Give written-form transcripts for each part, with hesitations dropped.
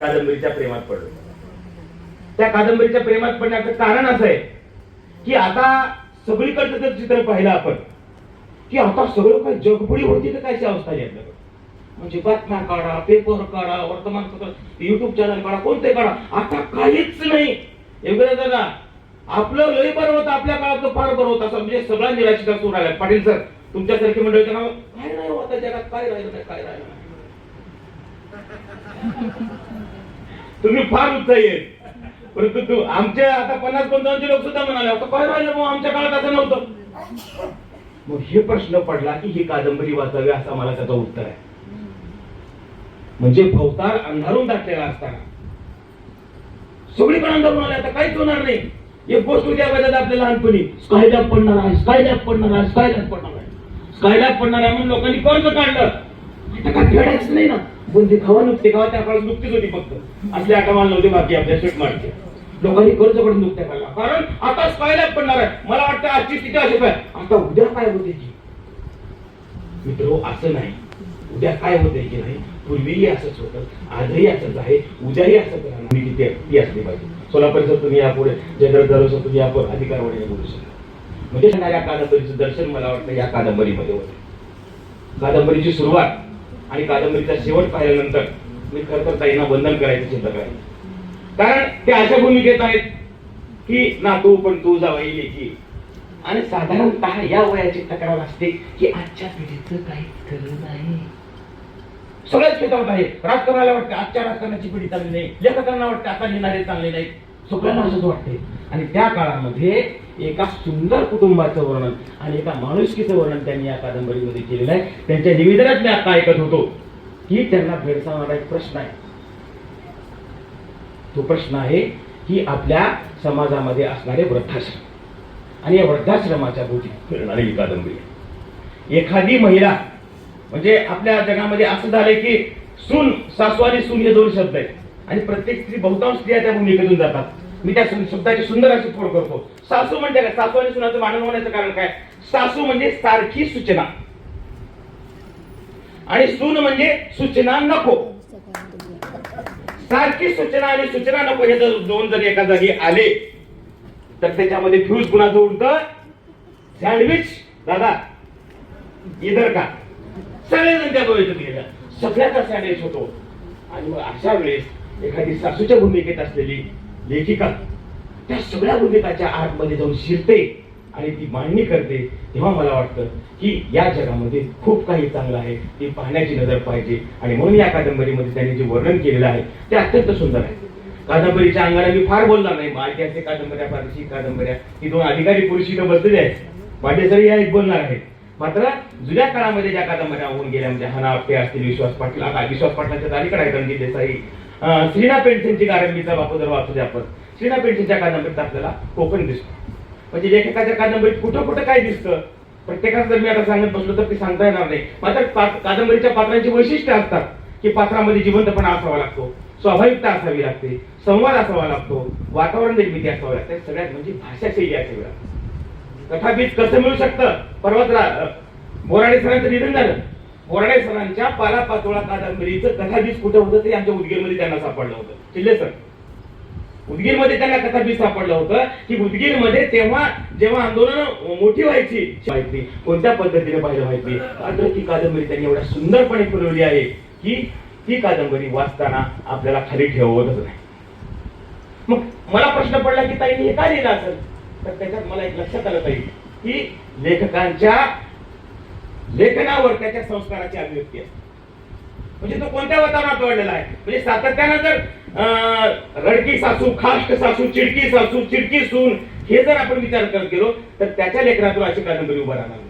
कादंबरीच्या प्रेमात पडलो. त्या कादंबरीच्या प्रेमात पडण्याचं कारण असं आहे की आता सगळीकडचं जर चित्र पाहिलं आपण की आता सगळं काय जगबुडी होती तर कायची अवस्था आहे आपल्याकडे. म्हणजे बातम्या काढा, पेपर काढा, वर्तमानपत्र, युट्यूब चॅनल काढा, कोणते काढा, आता काहीच नाही. एवढं दादा आपलं लय बरं होतं, आपल्या काळात फार बरं होतं असं म्हणजे सगळा निराशिता सुरू राहिला. पाटील सर तुमच्यासारखी मंडळीचं नाव काय नाही होतं जगात, काय राहिलं नाही, काय राहिलं नाही. तुम्ही फार उत्साही आहेत, परंतु तू आमच्या आता 50-55 लोक सुद्धा म्हणाले आता काय राहिलं मग आमच्या काळात असं नव्हतं. मग हे प्रश्न पडला की ही कादंबरी वाचावी असा मला त्याचं उत्तर आहे. म्हणजे भवतार अंधारून दाटलेला असताना सगळीकडे अंधारून आले, आता काहीच होणार नाही. एक गोष्ट उद्या बघत आपल्या लहानपणी स्कायलॅब पडणार आहे, स्कायलॅब पडणार आहे, स्कायलॅब पडणार आहे, स्कायलॅब पडणार आहे म्हणून लोकांनी कर्ज काढलं. आता काय फेडायचं नाही ना, पण ते खावा नुकते खावा त्या काळात नुकतीच होती, फक्त असले आठवण नव्हते बाकी आपल्या स्टेट मार्टचे. लोकांनी कर्ज काढून नुकत्या काढला कारण आता स्कायलॅब पडणार आहे. मला वाटतं आजची स्थिती अशी काय, आता उद्या काय होते की मित्र असं नाही, उद्या काय होते की नाही, पूर्वीही असंच होतं, आजही असंच आहे, उद्याही असंच राहणार. मी किती असली पाहिजे. सोलापूरचं तुम्ही यापुढे जयद्रथ तुम्ही यापुढे अधिकारवाडीने बोलू शकता. म्हणजे या कादंबरीचं दर्शन मला वाटतं या कादंबरीमध्ये होतं. कादंबरीची सुरुवात आणि कादंबरीचा शेवट पाहिल्यानंतर मी खरं ताईंना वंदन करायचं चिंता करायचं. कारण ते अशा भूमिकेत आहेत की ना तू पण तू जावई लेकी. आणि साधारणतः या वयाची तक्रार असते की आजच्या पिढीचं काहीच खरं नाही. सगळ्याच क्षेत्रात आहे. राजकारणाला वाटतं आजच्या राजकारणाची पिढी चांगली नाही, लेखकांना वाटतं आता लिहिणारे चांगले नाही, सगळ्यांना असंच वाटते. आणि त्या काळामध्ये एका सुंदर कुटुंबाचं वर्णन आणि एका माणुसकीचं वर्णन त्यांनी या कादंबरीमध्ये केलेलं आहे. त्यांच्या निवेदनात मी आता ऐकत होतो की त्यांना भेडसावणारा एक प्रश्न आहे. तो प्रश्न आहे की आपल्या समाजामध्ये असणारे वृद्धाश्रम आणि या वृद्धाश्रमाच्या भोवती फिरणारी ही कादंबरी. एखादी महिला म्हणजे आपल्या जगामध्ये असं झालंय की सून, सासू आणि सून हे दोन शब्द आहेत आणि प्रत्येक स्त्री, बहुतांश स्त्रिया त्या भूमिकेतून जातात. मी त्या शब्दाची सुंदर अशी फोड करतो. सासू म्हणजे काय, सासू आणि सुनाचं मानन होण्याचं कारण काय. सासू म्हणजे सारखी सूचना आणि सून म्हणजे सूचना नको. सारखी सूचना आणि सूचना नको हे जर दोन जर एका जागी आले तर त्याच्यामध्ये फ्यूज कुणाचं उडतं. सँडविच दादा इधर का, सगळेजण त्या गोष्टीत गेल्या, सगळ्याचा सँडविच होतो. आणि मग अशा वेळेस एखादी सासूच्या भूमिकेत असलेली लेखिका त्या सगळ्या भूमिकाच्या आतमध्ये जाऊन शिरते आणि ती मांडणी करते. तेव्हा मला वाटतं की या जगामध्ये खूप काही चांगलं आहे, ती पाहण्याची नजर पाहिजे. आणि म्हणून या कादंबरीमध्ये त्यांनी जे वर्णन केलेलं आहे ते अत्यंत सुंदर आहे. कादंबरीच्या अंगाने मी फार बोलणार नाही. ऐतिहासिक कादंबऱ्या, प्रादेशिक कादंबऱ्या, ही दोन अधिकारी पुरुष इथं बसलेले आहेत, पाटेसर या एक बोलणार आहेत. मात्र जुन्या काळामध्ये ज्या कादंबऱ्या होऊन गेल्या म्हणजे हना आपटे असतील, विश्वास पाटील, आता विश्वास पाटलांच्या तारीकडे आहे रणजित देसाई, श्रीना पेंडसेंची कादंबरीचा बापू जर वाचू दे आपण, श्रीना पेंडसेंच्या कादंबरीत आपल्याला कोकण दिसतो. म्हणजे लेखकाच्या कादंबरीत कुठं कुठं काय दिसतं प्रत्येकाचं जर मी आता सांगत बसलो तर ते सांगता येणार नाही. मात्र कादंबरीच्या पात्रांची वैशिष्ट्य असतात की पात्रामध्ये जिवंतपणा असावा लागतो, स्वाभाविकता असावी लागते, संवाद असावा लागतो, वातावरण निर्मिती असावं लागतं, सगळ्यात म्हणजे भाषा शैली असावी लागते. कथाबीज कसं मिळू शकतं. परवाच बोराडे सरांचं निधन झालं. बोराडे सरांच्या पालापाचोळा कादंबरीचं कथाबीज कुठं होतं ते आमच्या उदगीरमध्ये त्यांना सापडलं होतं. चिल्ले सर उदगीरमध्ये त्यांना कथाबीज सापडलं होतं की उदगीरमध्ये तेव्हा जेव्हा आंदोलन मोठी व्हायची माहिती कोणत्या पद्धतीने पाहिलं माहिती. मात्र ती कादंबरी त्यांनी एवढ्या सुंदरपणे फुलवली आहे की ती कादंबरी वाचताना आपल्याला खाली ठेवतच नाही. मग मला प्रश्न पडला की ताईंनी हे काय लिहिलं असेल. तर त्याच्यात मला एक लक्षात आलं पाहिजे की लेखकांच्या लेखनावर त्याच्या संस्काराची अभिव्यक्ती आहे. म्हणजे तो कोणत्या वातावरणात वाढलेला आहे. म्हणजे सातत्यानं जर रडकी सासू, खाष्ट सासू, चिडकी सासू, चिडकी सून हे जर आपण विचार करत गेलो तर त्याच्या लेखनातून अशी कादंबरी उभा राहणार नाही.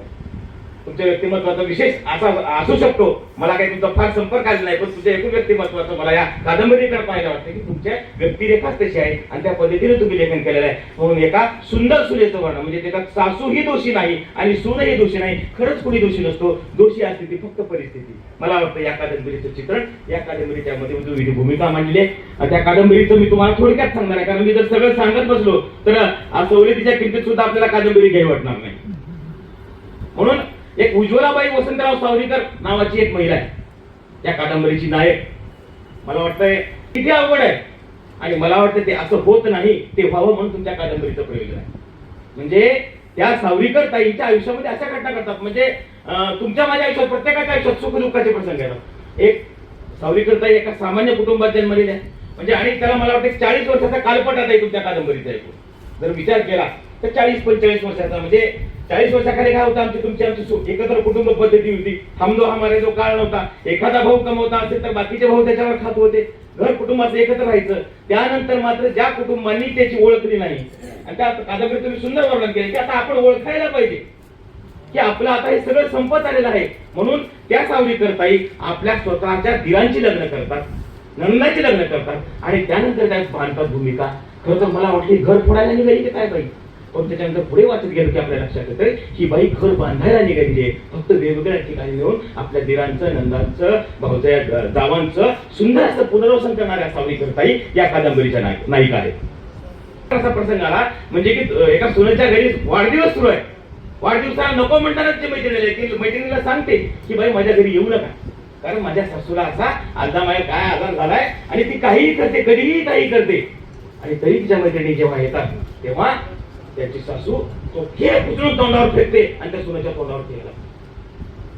तुमच्या व्यक्तिमत्वाचा विशेष असा असू शकतो. मला काही तुमचा फार संपर्क आलेला नाही, पण तुमच्या एकूण व्यक्तिमत्वाचं मला या कादंबरीकडे पाहायला वाटतं की तुमच्या व्यक्तिरेखाच तशी आहे आणि त्या पद्धतीने तुम्ही लेखन केलेलं आहे. म्हणून एका सुंदर सुनेचं वर्णन म्हणजे त्याच्यात सासूही दोषी नाही आणि सूनही दोषी नाही. खरंच कोणी दोषी नसतो, दोषी असते ती फक्त परिस्थिती. मला वाटतं या कादंबरीचं चित्रण, या कादंबरीच्या मध्ये जो भूमिका मांडली आहे त्या कादंबरीचं मी तुम्हाला थोडक्यात सांगणार आहे. कारण मी जर सगळं सांगत बसलो तर सवलतीच्या किमतीत सुद्धा आपल्याला कादंबरी घ्यावी वाटणार नाही. म्हणून एक उज्ज्वलाबाई वसंतराव सावरीकर नावाची एक महिला आहे या कादंबरीची नायक. मला वाटतंय किती अवघड आहे. आणि मला वाटतं ते असं होत नाही, ते व्हावं म्हणून तुमच्या कादंबरीचं प्रयोजन आहे. म्हणजे त्या सावरीकर ताईच्या आयुष्यामध्ये अशा घटना घडतात, म्हणजे तुमच्या माझ्या आयुष्यात प्रत्येकाच्या आयुष्यात सुख दुःखाचे प्रसंग येतात. एक सावरीकर ताई एका सामान्य कुटुंबात जन्मलेल्या आहे, म्हणजे आणि त्याला मला वाटतं 40 वर्षाचा कालपट आता तुमच्या कादंबरीचा ऐकून जर विचार केला तर 40-45 वर्षाचा, म्हणजे 40 वर्षाखाली काय होतं, आमची एकत्र कुटुंब पद्धती होती. हम दो हमारे जो काळ नव्हता. एखादा भाऊ कमवता असेल तर बाकीचे भाऊ त्याच्यावर खात होते. घर कुटुंबाचं एकत्र राहायचं. त्यानंतर मात्र ज्या कुटुंबांनी त्याची ओळखली नाही, आणि त्या कादंबरीत तुम्ही सुंदर वर्णन केले की आता आपण ओळखायला पाहिजे की आपलं आता हे सगळं संपत आलेलं आहे. म्हणून त्या सावरीकर ताई आपल्या स्वतःच्या दिरांची लग्न करतात, नंदाची लग्न करतात, आणि त्यानंतर त्यात बांधतात भूमिका. खरं तर मला वाटली घर फोडायला निघाली की काय बाई, पण त्याच्यानंतर पुढे वाचत गेलो की आपल्या लक्षात येतं ही बाई घर बांधायला निघाली आहे. फक्त वेगवेगळ्या ठिकाणी येऊन आपल्या दिरांचं, नंदांचं, भाऊच्या जावांचं सुंदर असं पुनर्वसन करणाऱ्या सावरीकर ताई या कादंबरीच्या नायिका आहेत. असा प्रसंग आला म्हणजे की एका सुनेच्या घरी वाढदिवस सुरू आहे. वाढदिवसाला नको म्हणतानाच मैत्रिणीला सांगते की बाई माझ्या घरी येऊ नका, कारण माझ्या सासूला असा आजामाय काय आजार झालाय, आणि ती काहीही करते, कधीही काही करते. आणि तरी तिच्या मैत्रिणी जेव्हा येतात तेव्हा त्याची सासू तो खेळ उचलून तोंडावर फेकते आणि त्या सुनेच्या तोंडावर फेकला.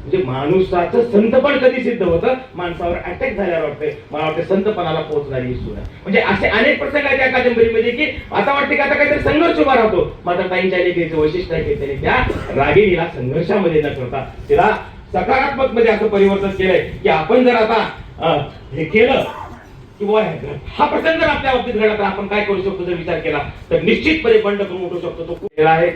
म्हणजे माणसाचं संतपण कधी सिद्ध होतं, माणसावर अटॅक झाल्यावर वाटतंय. मला वाटतं संतपणाला पोहोचणारी ही सून आहे. म्हणजे असे अनेक प्रसंग आहेत त्या कादंबरीमध्ये की आता वाटते की आता काहीतरी संघर्ष उभा राहतो. मात्र ताईंच्या लेखीचं वैशिष्ट्य आहे की त्यांनी त्या रागिणीला संघर्षामध्ये न करता तिला सकारात्मक मध्ये असं परिवर्तन केलंय की आपण जर आता हे केलं किंवा हा प्रसंग जर आपल्या बाबतीत घडला तर आपण काय करू शकतो जर विचार केला तर निश्चितपणे बंड करून उठू शकतो. तो खूप आहे.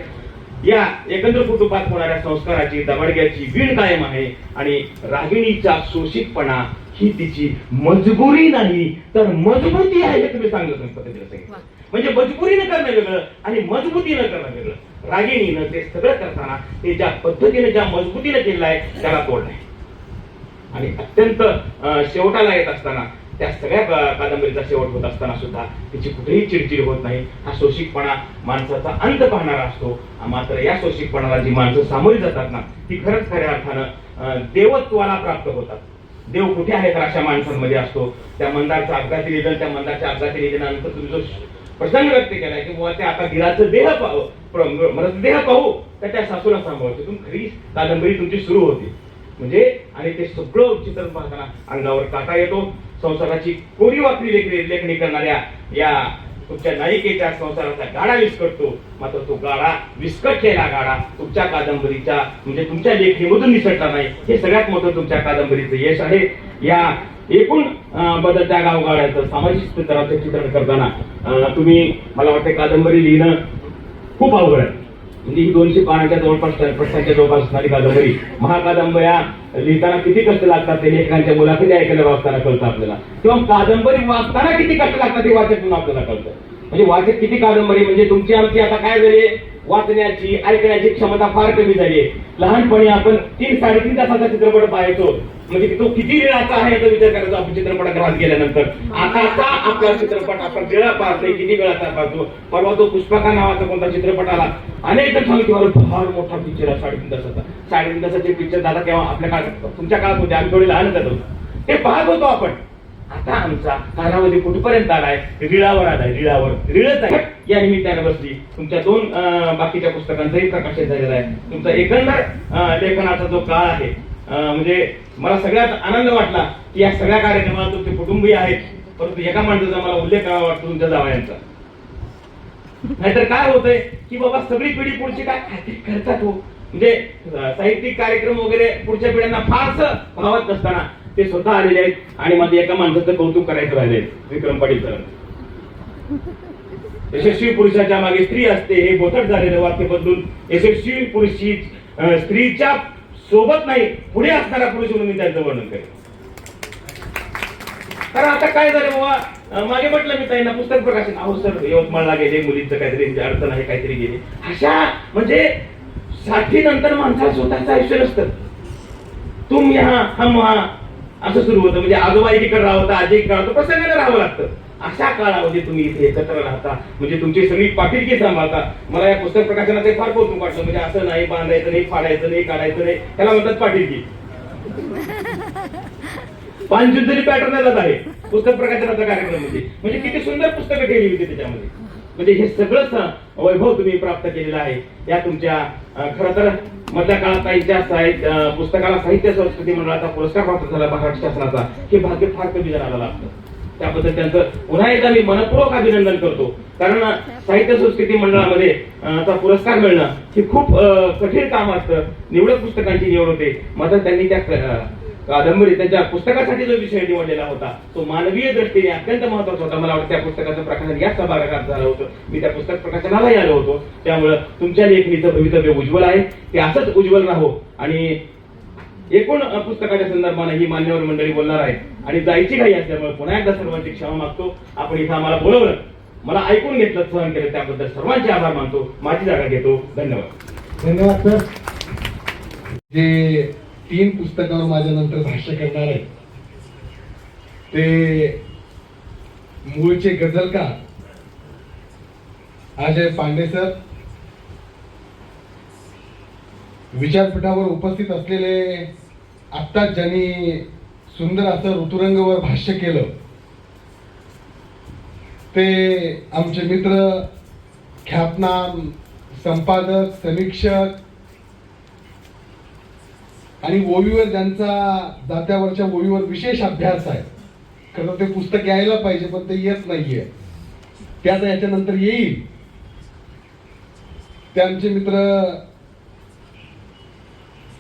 या एकंदर कुटुंबात होणाऱ्या संस्काराची दबाडग्याची वीण कायम आहे, आणि रागिणीचा शोषितपणा ही तिची मजबुरी नाही तर मजबूती आहे हे तुम्ही सांगितलं पद्धतीने सांगितलं. म्हणजे मजबुरीनं करणं वेगळं आणि मजबूतीनं करणं वेगळं. रागिणीनं ते सगळं करताना ते ज्या पद्धतीने ज्या मजबूतीने केलेलं आहे त्याला तोड नाही. आणि अत्यंत शेवटाला येत असताना त्या सगळ्या कादंबरीचा शेवट होत असताना सुद्धा तिची कुठेही चिडचिड होत नाही. हा शोषिकपणा माणसाचा अंत पाहणारा असतो. मात्र या शोषिकपणाला जी माणसं सामोरी जातात ना ती खरंच खऱ्या अर्थानं देवत्वाला प्राप्त होतात. देव कुठे आहे तर अशा माणसांमध्ये असतो. त्या मंदारचं अपघाती निधन, त्या मंदारच्या अपघाती निधनानंतर तुम्ही जो प्रसंग व्यक्त केलाय की बुवा ते आता दिराचं देह पाहू तर त्या सासूला सांभाळतो. तुम्ही खरी कादंबरी तुमची सुरू होती. म्हणजे आणि ते सगळं चित्रण पाहताना अंगावर काटा येतो. संसाराची कोरी वाकडी लेखणी करणाऱ्या या तुमच्या नायिकेच्या संसाराचा गाडा विस्कटतो. मात्र तो गाडा विस्कटलेला गाडा तुमच्या कादंबरीच्या म्हणजे तुमच्या लेखणीमधून निसटला नाही. हे सगळ्यात मोठं तुमच्या कादंबरीचं यश आहे. या एकूण बदलत्या गावगाड्याचं सामाजिक स्तराचं चित्रण करताना तुम्ही मला वाटतं कादंबरी लिहिणं खूप अवघड आहे. म्हणजे ही 200 पानाच्या जवळपास प्रश्नांच्या जवळपास असणारी कादंबरी महाकादंबऱ्या लिहिताना किती कष्ट लागतात ते लेखकांच्या मुलाखती ऐकायला वाचताना कळतं आपल्याला, किंवा कादंबरी वाचताना किती कष्ट लागतात ते वाचक म्हणून आपल्याला कळतं. म्हणजे वाचक किती कादंबरी म्हणजे तुमची आमची आता काय झाली वाचण्याची ऐकण्याची क्षमता फार कमी झाली आहे. लहानपणी आपण 3-3.5 तासाचा चित्रपट पाहायचो, म्हणजे तो किती वेळाचा आहे याचा विचार करायचो आपण चित्रपटगृहात गेल्यानंतर. आता आपला चित्रपट आपण वेळा पाहतोय किती वेळाचा पाहतो. परवा तो पुष्पका नावाचा कोणता चित्रपट आला, अनेक सांगितलं फार मोठा पिक्चर आहे 3.5 तासाचा. 3.5 तासाचे पिक्चर दादा केव्हा आपल्या काळात तुमच्या काळात होते, आम्ही थोडे लहान होतो ते पाहत होतो आपण. आता आमचा कालावधी कुठपर्यंत आलाय, रिळावर आलाय, रिळच आहे. या निमित्ताने बसली तुमच्या 2 बाकीच्या पुस्तकांचंही प्रकाशित झालेलं आहे. तुमचा एकंदर लेखनाचा जो काळ आहे म्हणजे मला सगळ्यात आनंद वाटला की या सगळ्या कार्यक्रमात तुमचे कुटुंबीय आहेत, परंतु एका माणसाचा मला उल्लेख करावा वाटतो तुमच्या जावयांचा. नाहीतर काय होतंय की बाबा सगळी पिढी पुढची काय करतात हो, म्हणजे साहित्यिक कार्यक्रम वगैरे पुढच्या पिढ्यांना फारसं भावत नसताना ते स्वतः आलेले आहेत. आणि माझे एका माणसाचं कौतुक करायचं राहिले, विक्रम पाटील सर. यशस्वी पुरुषाच्या मागे स्त्री असते हे बोथट झालेलं वाक्य बदलून यशस्वी पुरुषी स्त्रीच्या सोबत नाही पुढे असणारा पुरुष म्हणून मी त्यांचं वर्णन करेन. कारण आता काय झालं बाबा, मागे म्हटलं मी त्यांना पुस्तक प्रकाशन, अहो सर यवतमाळला गेले, मुलींचं काहीतरी अडचण आहे काहीतरी गेले. अशा म्हणजे 60 नंतर माणसाला स्वतःचं आयुष्य नसतं. तुम यहाँ हम वहाँ असं सुरू होतं. म्हणजे आजोबा एकीकडे राहतं, आजी एकीकडे राहतो, प्रसंगाने राहावं लागतं. अशा काळामध्ये तुम्ही इथे एकत्र राहता, म्हणजे तुमची सगळी पाठीलकी सांभाळता. मला या पुस्तक प्रकाशनाचे फार कौतुक वाटलं. म्हणजे असं नाही बांधायचं नाही, फाडायचं नाही, काढायचं नाही, त्याला म्हणतात पाठीलकी. पानशुद्धरी पॅटर्नलाच आहे. पुस्तक प्रकाशनाचा कार्यक्रम म्हणजे किती सुंदर पुस्तकं केली होती त्याच्यामध्ये. म्हणजे हे सगळंच वैभव तुम्ही प्राप्त केलेलं आहे या तुमच्या खरं तर मधल्या काळात ताईंच्या पुस्तकाला साहित्य संस्कृती मंडळाचा पुरस्कार प्राप्त झाला महाराष्ट्र शासनाचा. हे भाग्य फार कमी जणाला लागतं. त्याबद्दल त्यांचं पुन्हा एकदा मी मनपूर्वक अभिनंदन करतो. कारण साहित्य संस्कृती मंडळामध्ये चा पुरस्कार मिळणं हे खूप कठीण काम असतं. निवडक पुस्तकांची निवड होते. मात्र त्यांनी त्या कादंबरी त्यांच्या पुस्तकासाठी जो विषय निवडलेला होता तो मानवीय दृष्टीने अत्यंत महत्वाचा होता. मला वाटतं त्या पुस्तकाचं प्रकाशन याच सभागृहात झालं होतं. मी त्या पुस्तक प्रकाशनालाही आलो होतो. त्यामुळं तुमच्या लेखणीचं भवितव्य उज्ज्वल आहे. ते असंच उज्ज्वल राहो. आणि एकूण पुस्तकाच्या संदर्भाने ही मान्यवर मंडळी बोलणार आहे आणि जायची घाई असल्यामुळे पुन्हा एकदा सर्वांची क्षमा मागतो. आपण इथं आम्हाला बोलवलं, मला ऐकून घेतलं, सहन केलं, त्याबद्दल सर्वांचे आभार मानतो. माझी जागा घेतो. धन्यवाद. धन्यवाद सर. जे 3 पुस्तकावर माझ्या नंतर भाष्य करणार आहे ते मूळचे गझलकार अजय पांडे सर, विचारपीठावर उपस्थित असलेले आत्ताच ज्यांनी सुंदर असं ऋतुरंगवर भाष्य केलं ते आमचे मित्र, ख्यातनाम, संपादक, समीक्षक आणि ओवीवर ज्यांचा दात्यावरच्या ओवीवर विशेष अभ्यास आहे. खरं ते पुस्तक यायला पाहिजे पण ते येत नाहीये. ते आता याच्यानंतर येईल. ते आमचे मित्र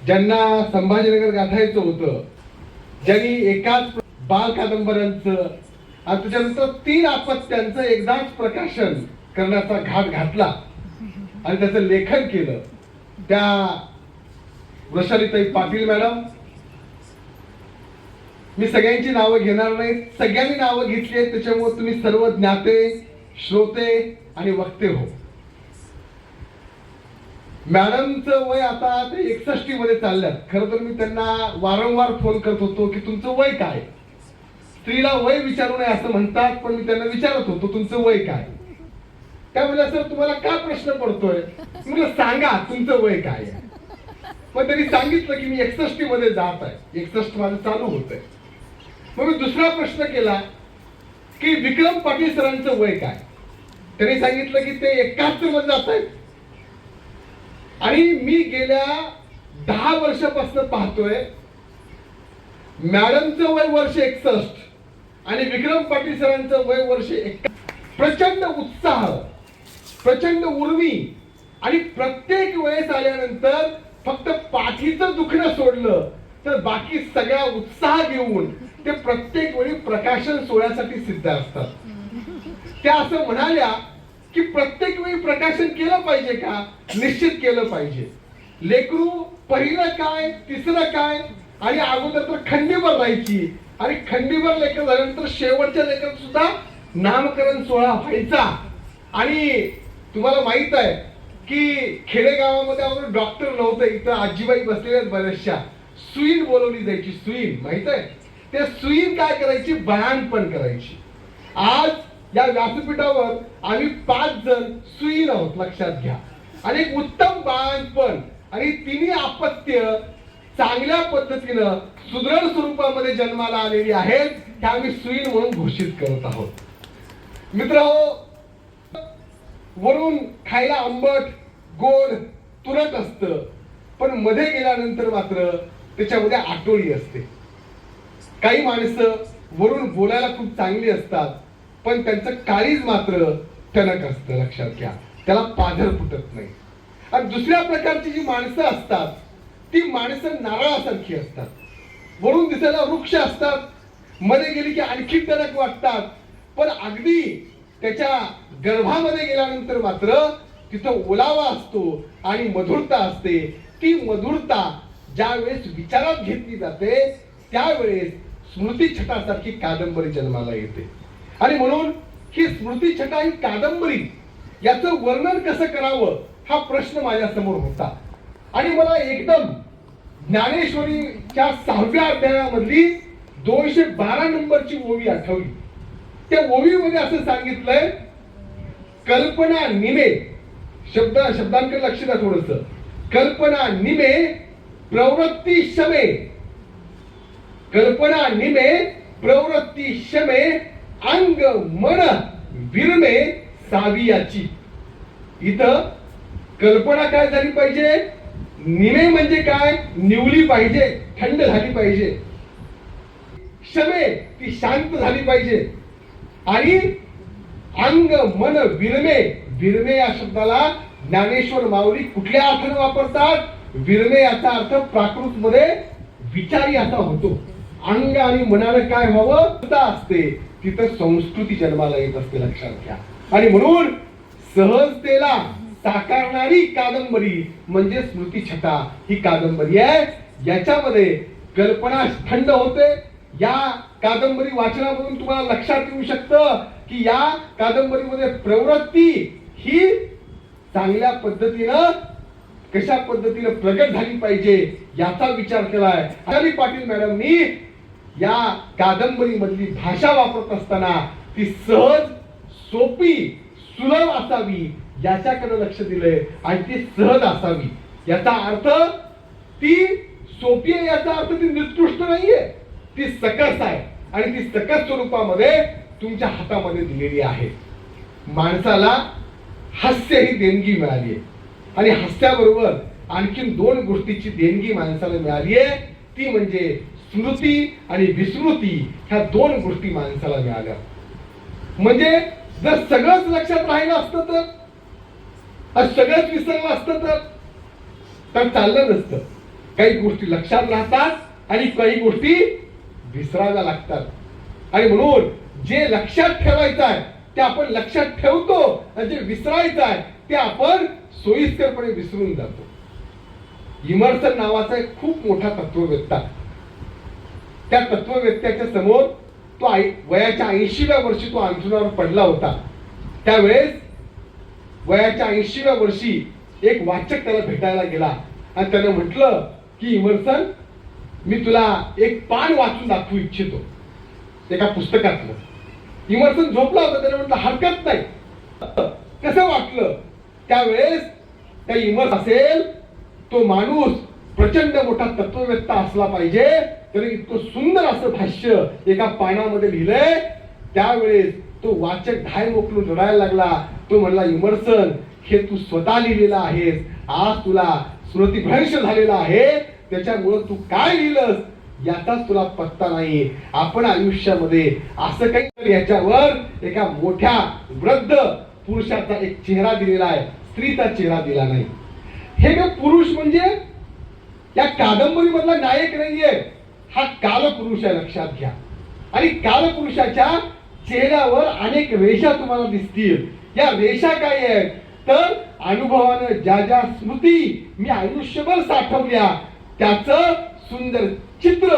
ज्यांना संभाजीनगर गाठायचं होतं, ज्यांनी एकाच बाल कादंबऱ्यांचं आणि त्याच्यानंतर 3 अपत्यांचं एकदाच प्रकाशन करण्याचा घाट घातला आणि त्याचं लेखन केलं, त्या वृषालीताई पाटील मॅडम. मी सगळ्यांची नावं घेणार नाही, सगळ्यांनी नावं घेतली आहेत त्याच्यामुळे तुम्ही सर्व ज्ञाते, श्रोते आणि वक्ते हो. मॅडमचं वय आता ते 61 मध्ये चालल्यात. खरं तर मी त्यांना वारंवार फोन करत होतो की तुमचं वय काय. स्त्रीला वय विचारू नये असं म्हणतात, पण मी त्यांना विचारत होतो तुमचं वय काय. त्यामुळे सर तुम्हाला का प्रश्न पडतोय, मला सांगा तुमचं वय काय आहे. मग त्यांनी सांगितलं की मी 61 मध्ये जात आहे, 61 माझं चालू होत आहे. मग मी दुसरा प्रश्न केला की विक्रम पाटील सरांचं वय काय. त्यांनी सांगितलं की ते 71 मध्ये जात आहेत. आणि मी गेल्या 10 वर्षापासून पाहतोय मॅडमचं वय वर्ष 61 आणि विक्रम पाटील सरांचं वय वर्ष 61. प्रचंड उत्साह, प्रचंड उर्मी आणि प्रत्येक वेळेस आल्यानंतर फक्त पाठीचं दुखणं सोडलं तर बाकी सगळा उत्साह घेऊन ते प्रत्येक वेळी प्रकाशन सोहळ्यासाठी सिद्ध असतात. त्या असं म्हणाल्या की प्रत्येक वेळी प्रकाशन केलं पाहिजे का, निश्चित केलं पाहिजे. लेकरू पहिलं काय, तिसरं काय आणि अगोदर तर खंडीभर राहायची आणि खंडीभर लेकर झाल्यानंतर शेवटच्या लेकर सुद्धा नामकरण सोहळा व्हायचा. आणि तुम्हाला माहित आहे की खेडेगावामध्ये अगोदर डॉक्टर नव्हतं, इथं आजीबाई बसलेल्या बऱ्याचशा, सुईन बोलवली जायची. सुईन माहित आहे, ते सुईन काय करायची, बयान पण करायची. आज या व्यासपीठावर आम्ही 5 जण सुईन आहोत, लक्षात घ्या. आणि एक उत्तम बाळणपण आणि 3 अपत्य चांगल्या पद्धतीनं सुदृढ स्वरूपामध्ये जन्माला आलेली आहेत, त्या आम्ही सुईन म्हणून घोषित करत आहोत. मित्रांनो, वरून खायला आंबट, गोड, तुरट असतं, पण मध्ये गेल्यानंतर मात्र त्याच्यामध्ये आटोळी असते. काही माणसं वरून बोलायला खूप चांगली असतात, पण त्यांचं काळीज मात्र टणक असतं, लक्षात घ्या. त्याला पाझर फुटत नाही. आणि दुसऱ्या प्रकारची जी माणसं असतात ती माणसं नारळासारखी असतात. वरून दिसायला वृक्ष असतात, मध्ये गेली की आणखी टणक वाटतात, पण अगदी त्याच्या गर्भामध्ये गेल्यानंतर मात्र तिथं ओलावा असतो आणि मधुरता असते. ती मधुरता ज्या वेळेस विचारात घेतली जाते त्यावेळेस स्मृती छटासारखी कादंबरी जन्माला येते. आणि म्हणून ही स्मृती छटा ही कादंबरी याचं वर्णन कसं करावं हा प्रश्न माझ्या समोर होता. आणि मला एकदम ज्ञानेश्वरीच्या 6व्या अध्यायामधली 212 नंबरची ओवी आठवली. त्या ओवीमध्ये असं सांगितलंय, कल्पना निमे, शब्दांकडे लक्ष द्या थोडस, कल्पना निमे प्रवृत्ती शमे, कल्पना निमे प्रवृत्ती शमे अंग मन विरमे सावियाची. इथं कल्पना काय झाली पाहिजे? निमे म्हणजे काय? निवली पाहिजे, थंड झाली पाहिजे. शमे ती शांत झाली पाहिजे. आणि अंग मन विरमे, विरमे या शब्दाला ज्ञानेश्वर माऊली कुठल्या अर्थाने वापरतात? विरमे याचा अर्थ प्राकृत मध्ये विचारी असा होतो. अंग आणि मनानं काय व्हावं असते, तिथं संस्कृती जन्माला येत असते, लक्षात घ्या. आणि म्हणून सहजतेला साकारणारी कादंबरी म्हणजे स्मृतिछटा ही कादंबरी आहे. याच्यामध्ये कल्पना थंड होते. या कादंबरी वाचनामधून तुम्हाला लक्षात येऊ शकतं की या कादंबरीमध्ये प्रवृत्ती ही चांगल्या पद्धतीनं कशा पद्धतीने प्रगट झाली पाहिजे याचा विचार केलाय. अनाली पाटील मॅडमनी या कादंबरी मधली भाषा वापरत असताना ती सहज, सोपी, सुलभ असावी याच्याकडे लक्ष दिलंय. आणि ती सहज असावी याचा अर्थ ती सोपी आहे याचा अर्थ ती निकृष्ट नाहीये, ती सकस आहे. आणि ती सकस स्वरूपामध्ये तुमच्या हातामध्ये दिलेली आहे. माणसाला हास्य ही देणगी मिळाली आहे. आणि हास्याबरोबर आणखीन दोन गोष्टीची देणगी माणसाला मिळाली आहे, ती म्हणजे स्मृती आणि विस्मृती. ह्या दोन गोष्टी माणसाला मिळाल्या. म्हणजे जर सगळंच लक्षात राहिलं असतं तर, सगळंच विसरलं असतं तर चाललं नसतं. काही गोष्टी लक्षात राहतात आणि काही गोष्टी विसरायला लागतात. आणि म्हणून जे लक्षात ठेवायचं आहे ते आपण लक्षात ठेवतो आणि जे विसरायचं आहे ते आपण सोयीस्करपणे विसरून जातो. इमर्सन नावाचा एक खूप मोठा तत्ववेत्ता, त्या तत्ववेत्त्याच्या समोर तो वयाच्या 80व्या वर्षी तो अंथरुणावर पडला होता. त्यावेळेस वयाच्या 80व्या वर्षी एक वाचक त्याला भेटायला गेला आणि त्याने म्हटलं की इमर्सन, मी तुला एक पान वाचून दाखवू इच्छितो एका पुस्तकातलं. इमर्सन झोपला होता. त्याने म्हटलं हरकत नाही, कसं वाटलं? त्यावेळेस त्या इमर्स असेल तो माणूस प्रचंड मोठा तत्ववेत्ता असला पाहिजे, तरी इतकं सुंदर असं भाष्य एका पानामध्ये लिहिलंय. त्यावेळेस तो वाचक धाय मोकलून रडायला लागला. तो म्हणला, इमर्सन, हे तू स्वतः लिहिलेलं आहेस, आज तुला स्मृतिभ्रंश झालेला आहे, त्याच्यामुळे तू काय लिहिलंस याचाच तुला पत्ता नाही. आपण आयुष्यामध्ये असं काही याच्यावर एका मोठ्या वृद्ध पुरुषाचा एक चेहरा दिलेला आहे, स्त्रीचा चेहरा दिला नाही. हे पुरुष म्हणजे या कादंबरी मधला नायक नाहीये, हा कालपुरुष आहे, लक्षात घ्या. आणि कालपुरुषाच्या चेहऱ्यावर अनेक रेषा तुम्हाला दिसतील. या रेषा काय आहेत तर अनुभवानं ज्या ज्या स्मृती मी आयुष्यभर साठवल्या त्याचं सुंदर चित्र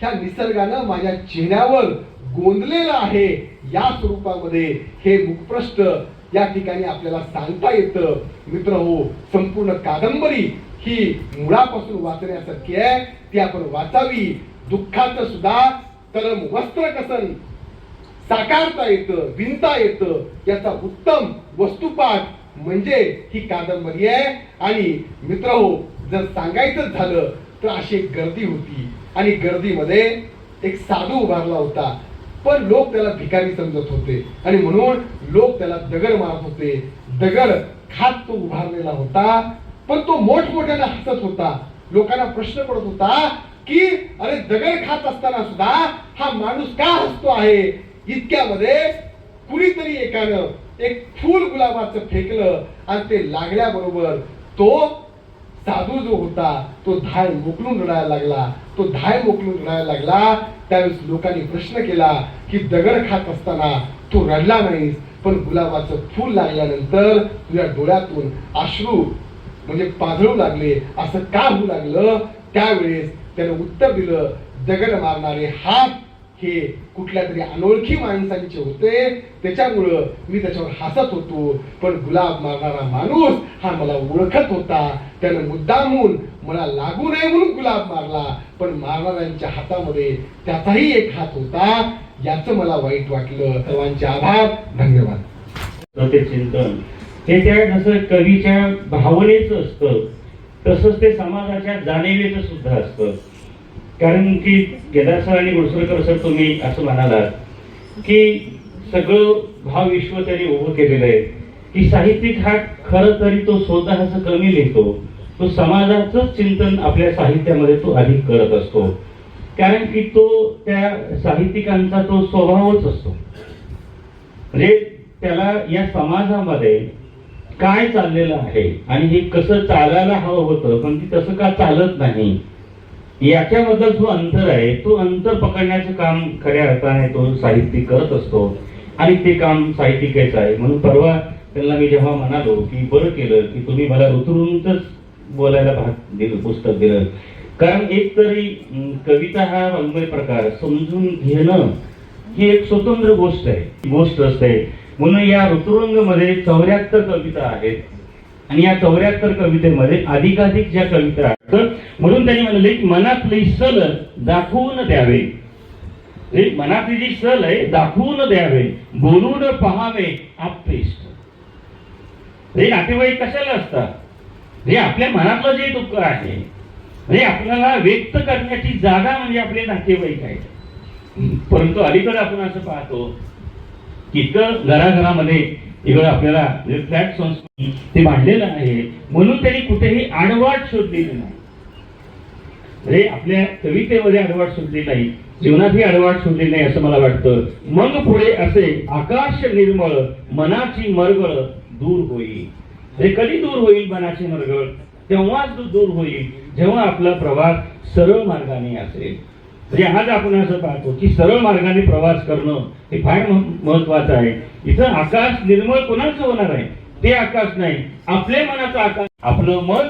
ह्या निसर्गानं माझ्या चेहऱ्यावर गोंदलेलं आहे. या स्वरूपामध्ये हे मुखपृष्ठ या ठिकाणी आपल्याला सांगता येतं. मित्र हो, संपूर्ण कादंबरी ही मुळापासून वाचण्यासारखी आहे, ती आपण वाचावी. दुःखाचं सुद्धा तरम वस्त्र कसन साकारता येतं, विणता येतं, याचा उत्तम वस्तुपाठ म्हणजे ही कादंबरी आहे. आणि मित्र हो, जर सांगायचं झालं तर अशी एक गर्दी होती आणि गर्दीमध्ये एक साधू उभारला होता, पण लोक त्याला भिकारी समजत होते आणि म्हणून लोक त्याला दगड मारत होते. दगड खात तो उभारलेला होता, पण तो मोठमोठ्याने हसत होता. लोकांना प्रश्न पडत होता की अरे, दगड खात असताना सुद्धा हा माणूस का हसतो आहे? इतक्यामध्ये कुणीतरी एकानं एक फूल गुलाबाचं फेकलं आणि ते लागल्याबरोबर तो साधू जो होता तो धाय मोकलून रडायला लागला. तो धाय मोकलून रडायला लागला. त्यावेळेस लोकांनी प्रश्न केला की दगड खात असताना तू रडला नाहीस, पण गुलाबाचं फूल लागल्यानंतर तुझ्या डोळ्यातून अश्रू म्हणजे पाझळू लागले, असं का होऊ लागलं? त्यावेळेस त्याने उत्तर दिलं, दगड मारणारे हात हे कुठल्या तरी अनोळखी माणसांचे होते, त्याच्यामुळं मी त्याच्यावर हसत होतो, पण गुलाब मारणारा माणूस हा मला ओळखत होता, त्याने मुद्दामून मला लागू नये म्हणून गुलाब मारला, पण मारणाऱ्यांच्या हातामध्ये त्याचाही एक हात होता, याचं मला वाईट वाटलं. सर्वांचे आभार, धन्यवाद. ते चिंतन हे त्या जसं कवीच्या भावनेचं असतं, तसंच ते समाजाच्या जाणीवेचं सुद्धा असतं. कारण की केदार सर आणि गुडसरकर सर तुम्ही असं म्हणालात की सगळं भावविश्व त्यांनी उभं केलेलं आहे की साहित्यिक हा खरं तरी तो स्वतःच कमी लिहितो, तो समाजाचं चिंतन आपल्या साहित्यामध्ये तो अधिक करत असतो, कारण की तो त्या साहित्यिकांचा तो स्वभावच असतो. म्हणजे त्याला या समाजामध्ये काय चाललेलं आहे आणि हे कसं चालायला हवं होतं पण ते तसं का चालत नाही याच्याबद्दल जो अंतर आहे तो अंतर पकडण्याचं काम खऱ्या अर्थाने तो साहित्यिक करत असतो आणि ते काम साहित्यिकाचं आहे. म्हणून परवा त्यांना मी जेव्हा म्हणालो की बरं केलं की तुम्ही मला ऋतुरूनच बोलायला भाग दिलं, पुस्तक दिलं, कारण एक तरी कविता हा वाङ्मय प्रकार समजून घेणं ही एक स्वतंत्र गोष्ट असते. म्हणून या ऋतुरंग मध्ये 74 कविता आहेत आणि या 74 कवितेमध्ये अधिकाधिक ज्या कविता आहेत म्हणून त्यांनी म्हणले की मनातली सल दाखवून द्यावे, मनातली जी सल आहे दाखवून द्यावे, बोलून पहावे आप्तेष्ट. हे नातेवाईक कशाला असतात, हे आपल्या मनातलं जे दुःख आहे हे आपल्याला व्यक्त करण्याची जागा म्हणजे आपले नातेवाईक आहेत. परंतु अलीकडे आपण असं पाहतो की इतकं घराघरामध्ये इकडं आपल्याला फ्लॅट संस्कृती ते मांडलेलं आहे म्हणून त्यांनी कुठेही आडवाट शोधलेली नाही. म्हणजे आपल्या कवितेमध्ये आडवाट शोधली नाही, जीवनातही आडवाट शोधली नाही असं मला वाटतं. मग पुढे असे आकाश निर्मळ मनाची मरगळ दूर होईल. हे कधी दूर होईल मनाची मरगळ, तेव्हाच दूर होईल जेव्हा आपला प्रवास सरळ मार्गाने असेल. म्हणजे आज आपण असं पाहतो की सरळ मार्गाने प्रवास करणं हे फार महत्वाचं आहे. इथं आकाश निर्मळ कोणाचं होणार आहे, ते आकाश नाही, आपल्या मनाचं आकाश. आपलं मन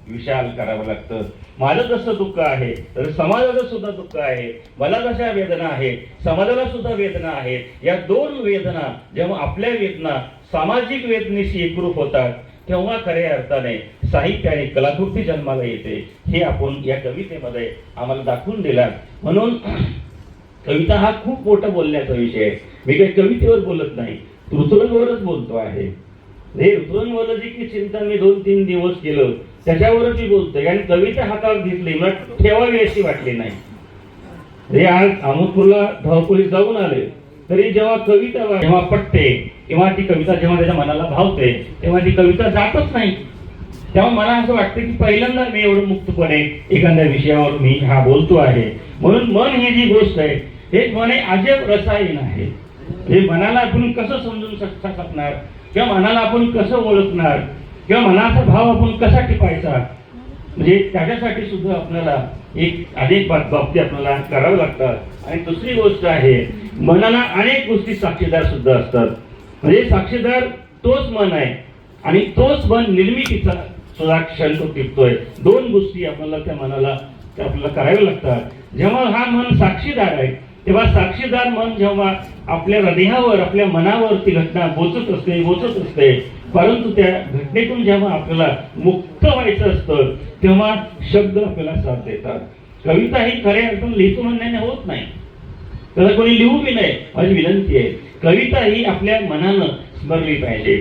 विशाल करावं लागतं. माझं जसं दुःख आहे तर समाजाचं सुद्धा दुःख आहे, मला जशा वेदना आहे समाजाला सुद्धा वेदना आहेत. या दोन वेदना जेव्हा आपल्या वेदना सामाजिक वेदनेशी एकरूप होतात तेव्हा खऱ्या अर्थाने साहित्य आणि कलाकृती जन्माला येते. हे आपण या कवितेमध्ये आम्हाला दाखवून दिला. म्हणून कविता हा खूप मोठा बोलण्याचा विषय आहे. मी काही कवितेवर बोलत नाही, ऋतुरंगावरच बोलतो आहे. हे ऋतुरंगावर जे चिंतन मी 2-3 दिवस केलं त्याच्यावरच मी बोलतोय आणि कविता हातावर घेतली मला ठेवावी अशी वाटली नाही. हे आज अहमदपूरला धावपळीत जाऊन आले तरी जेव्हा कविता जेव्हा पटते किंवा ती कविता जेव्हा त्याच्या मनाला भावते तेव्हा ती कविता जातच नाही. तेव्हा मला असं वाटतं की पहिल्यांदा मी एवढं मुक्तपणे एखाद्या विषयावर मी हा बोलतो आहे. म्हणून मन ही जी गोष्ट आहे हे मन हे अजब रसायन आहे. हे मनाला आपण कसं समजून शकणार किंवा मनाला आपण कसं ओळखणार किंवा मनाचा भाव आपण कसा टिपायचा, म्हणजे त्याच्यासाठी सुद्धा आपल्याला एक अनेक बाबतीत आपल्याला करावं लागतात. आणि दुसरी गोष्ट आहे मनाला अनेक गोष्टी साक्षीदार सुद्धा असतात. म्हणजे साक्षीदार तोच मन आहे आणि तोच मन निर्मितीचा सुद्धा क्षण तो टिपतोय. दोन गोष्टी आपल्याला त्या मनाला आपल्याला कराव्या लागतात. जेव्हा हा मन साक्षीदार आहे तेव्हा साक्षीदार मन जेव्हा आपल्या हृदयावर आपल्या मनावर ती घटना बोचत असते परंतु त्या घटनेतून जेव्हा आपल्याला मुक्त व्हायचं असतं तेव्हा शब्द आपल्याला साथ देतात. कविता ही खऱ्या अर्थाने लिहितो म्हणण्याने होत नाही, त्याला कोणी लिहू बी नाही. माझी विनंती आहे कविता ही आपल्या मनानं स्मरली पाहिजे,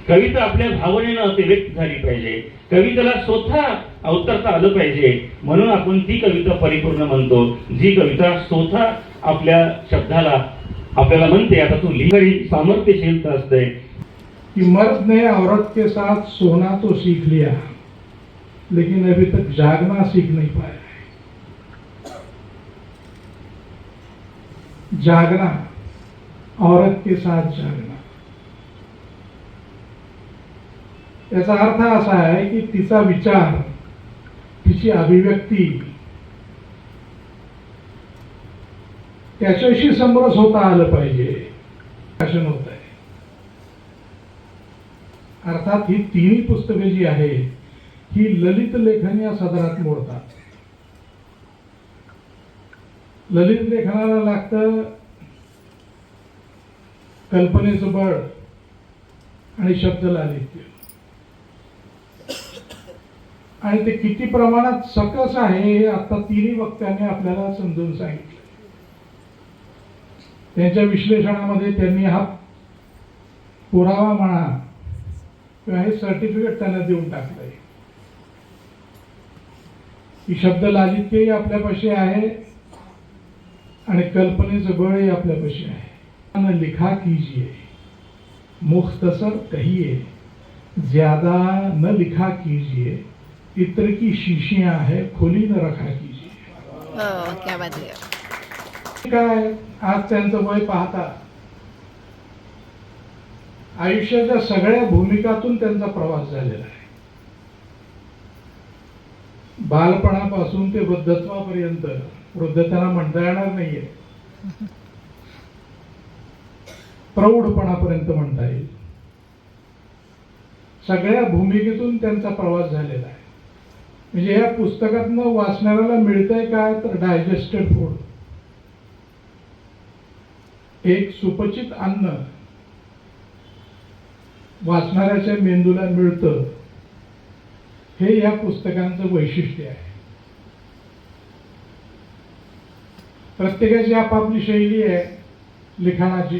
कविता आपल्या भावनेनं ते व्यक्त झाली पाहिजे, कवितेला स्वतः अवतरता आलं पाहिजे. म्हणून आपण ती कविता परिपूर्ण म्हणतो जी कविता स्वतः आपल्या शब्दाला आपल्याला म्हणते. आता तू लिहिणारी सामर्थ्यशीलता असते कि मर्द ने औरत के साथ सोना तो सीख लिया लेकिन अभी तक जागना सीख नहीं पाया है. जागना, औरत के साथ जागना, याचा अर्थ असा आहे की तिचा विचार, तिची अभिव्यक्ती त्याच्याशी समरस होता आलं पाहिजे. भाषण होत आहे. अर्थात ही तिन्ही पुस्तके जी आहे ही ललित लेखन या सदरात मोडतात. ललित लेखनाला लागतं कल्पनेचं बळ आणि शब्द लालित्य, आणि ते किती प्रमाणात सकस आहे हे आता तिन्ही वक्त्यांनी आपल्याला समजून सांगितलं. त्यांच्या विश्लेषणामध्ये त्यांनी हा पुरावा म्हणा किंवा हे सर्टिफिकेट त्यांना देऊन टाकलंय. की शब्द लालित्यही आपल्यापाशी आहे आणि कल्पनेचं बळही आपल्यापाशी आहे। न लिखा कीजिए मुख्तसर कहिए, ज्यादा न लिखा कीजिए, इत्र की शीशियां है खोली न रखा कीजिए। क्या बात है। काय आज त्यांचं वय पाहता आयुष्याच्या सगळ्या भूमिकातून त्यांचा प्रवास झालेला आहे। बालपणापासून ते वृद्धत्वापर्यंत, वृद्ध त्यांना म्हणता येणार नाहीये, प्रौढपणापर्यंत म्हणता येईल, सगळ्या भूमिकेतून त्यांचा प्रवास झालेला आहे। म्हणजे या पुस्तकातनं वाचणाऱ्याला मिळतंय काय तर डायजेस्टेड फूड, एक सुपचित अन्न वाचणाऱ्याच्या मेंदूला मिळतं, हे या पुस्तकांचं वैशिष्ट्य आहे। प्रत्येकाची आपापली शैली आहे लिखाणाची,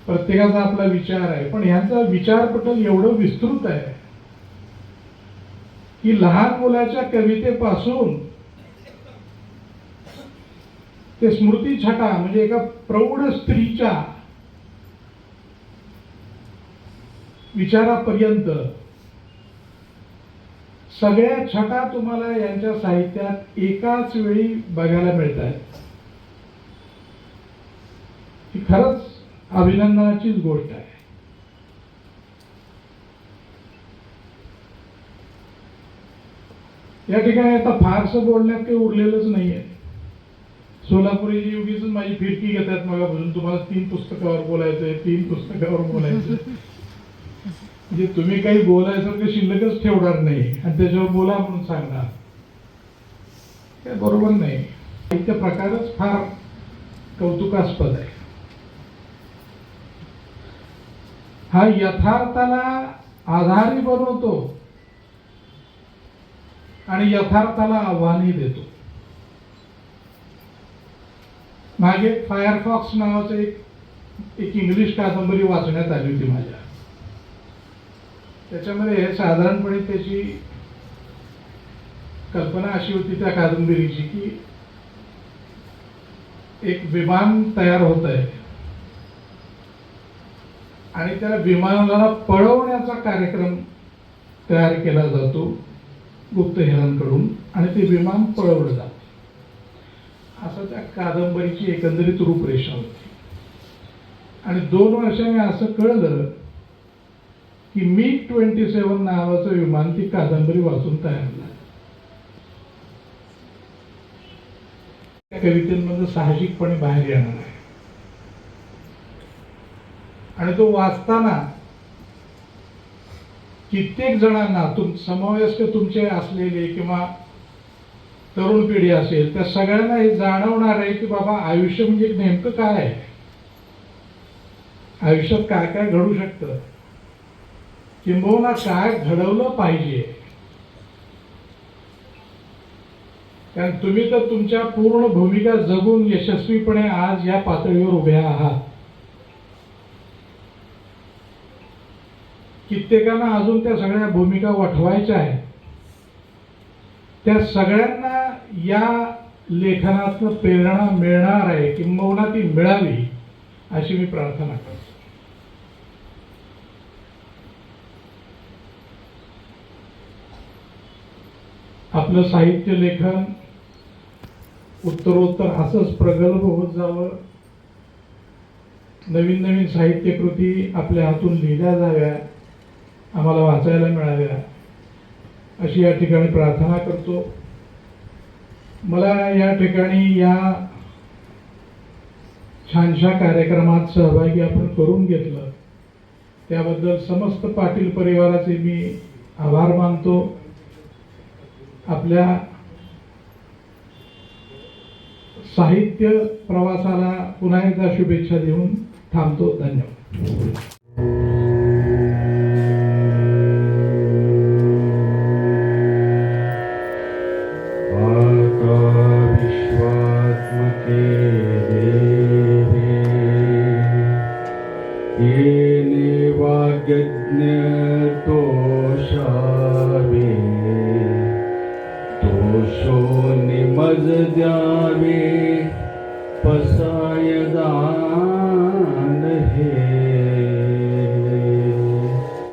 प्रत्येकाचा आपला विचार आहे, पण ह्यांचा विचारपटल एवढं विस्तृत आहे की लहान मुलाच्या कवितेपासून ते स्मृती छटा म्हणजे एका प्रौढ स्त्रीच्या विचारापर्यंत सगळ्या छटा तुम्हाला यांच्या साहित्यात एकाच वेळी बघायला मिळतात। ही खरंच अभिनंदनाचीच गोष्ट आहे। या ठिकाणी आता फारसं बोलण्यात काही उरलेलंच नाहीये। सोलापुरी जी उगीच माझी फिरकी घेतात मगापासून, तुम्हाला 3 पुस्तकावर बोलायचंय, 3 पुस्तकावर बोलायचंय, म्हणजे तुम्ही काही बोलायसारखं शिल्लकच ठेवणार नाही आणि त्याच्यावर बोला म्हणून सांगणार, हे बरोबर नाही। साहित्य प्रकारच फार कौतुकास्पद आहे। हा यथार्थाला आधारी बनवतो आणि यथार्थाला आव्हानही देतो। मागे फायरफॉक्स नावाचं एक इंग्लिश कादंबरी वाचण्यात आली होती माझ्या, त्याच्यामध्ये साधारणपणे त्याची कल्पना अशी होती त्या कादंबरीची की एक विमान तयार होत आहे आणि त्या विमानाला पळवण्याचा कार्यक्रम तयार केला जातो गुप्तहेरांकडून आणि ते विमान पळवलं जातं, असं त्या कादंबरीची एकंदरीत रूपरेषा होती। आणि 2 वर्षांनी असं कळलं की MiG-27 नावाचं विमान ती कादंबरी वाचून तयार झालं। त्या कवितेमध्ये साहजिकपणे बाहेर येणार आहे आणि तो वाचताना कित्येक जणांना समवयस्क तुमचे असलेले किंवा तरुण पिढी असेल त्या सगळ्यांना हे जाणवणार आहे की बाबा आयुष्य म्हणजे नेमकं काय आहे, आयुष्यात काय काय घडू शकतं, किंबहुना काय घडवलं पाहिजे। कारण तुम्ही तर तुमच्या पूर्ण भूमिका जगून यशस्वीपणे आज या पातळीवर उभे आहात। कित्येकांना अजून त्या सगळ्या भूमिका वठवायच्या आहेत। त्या सगळ्यांना या लेखनातून प्रेरणा मिळणार आहे, किंबहुना ती मिळावी अशी मी प्रार्थना करतो। आपलं साहित्य लेखन उत्तरोत्तर असंच प्रगल्भ होत जावं, नवीन नवीन साहित्य कृती आपल्या हातून लिहिल्या जाव्या, आम्हाला वाचायला मिळाव्या अशी या ठिकाणी प्रार्थना करतो। मला या ठिकाणी या छानशा कार्यक्रमात सहभागी आपण करून घेतलं त्याबद्दल समस्त पाटील परिवाराचे मी आभार मानतो। आपल्या साहित्य प्रवासाला पुन्हा एकदा शुभेच्छा देऊन थांबतो। धन्यवाद। येने वाग्यज्ञ तोषावे ओशो निमज द्यावे पसाय